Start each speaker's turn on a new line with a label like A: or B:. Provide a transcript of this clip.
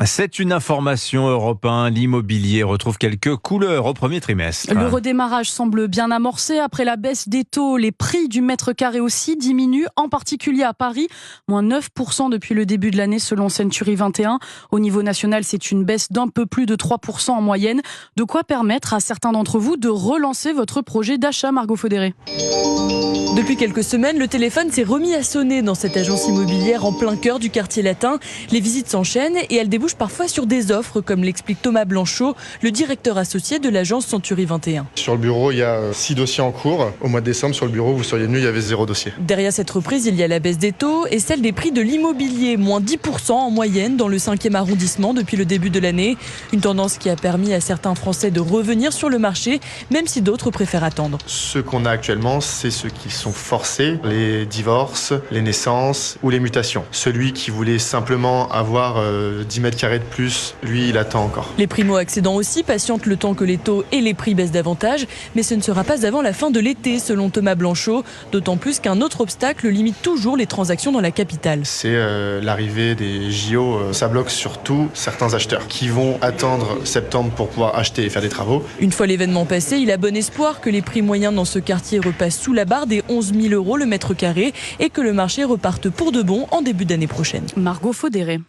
A: C'est une information Europe 1. L'immobilier retrouve quelques couleurs au premier trimestre.
B: Le redémarrage semble bien amorcé. Après la baisse des taux, les prix du mètre carré aussi diminuent, en particulier à Paris, moins 9% depuis le début de l'année selon Century 21. Au niveau national, c'est une baisse d'un peu plus de 3% en moyenne. De quoi permettre à certains d'entre vous de relancer votre projet d'achat, Margot Faudéré.
C: Depuis quelques semaines, le téléphone s'est remis à sonner dans cette agence immobilière en plein cœur du quartier latin. Les visites s'enchaînent et elles débouchent parfois sur des offres, comme l'explique Thomas Blanchot, le directeur associé de l'agence Century 21.
D: Sur le bureau, il y a 6 dossiers en cours. Au mois de décembre, sur le bureau, vous seriez venu, il y avait 0 dossier.
C: Derrière cette reprise, il y a la baisse des taux et celle des prix de l'immobilier, moins 10% en moyenne dans le 5e arrondissement depuis le début de l'année. Une tendance qui a permis à certains Français de revenir sur le marché, même si d'autres préfèrent attendre.
D: Ceux qu'on a actuellement, c'est ceux qui sont forcés, les divorces, les naissances ou les mutations. Celui qui voulait simplement avoir 10 mètres carrés de plus, lui, il attend encore.
C: Les primo-accédants aussi patientent le temps que les taux et les prix baissent davantage, mais ce ne sera pas avant la fin de l'été, selon Thomas Blanchot, d'autant plus qu'un autre obstacle limite toujours les transactions dans la capitale.
D: C'est l'arrivée des JO, ça bloque surtout certains acheteurs qui vont attendre septembre pour pouvoir acheter et faire des travaux.
C: Une fois l'événement passé, il a bon espoir que les prix moyens dans ce quartier repassent sous la barre des 11 000 € le mètre carré et que le marché reparte pour de bon en début d'année prochaine.
B: Margot Faudéré.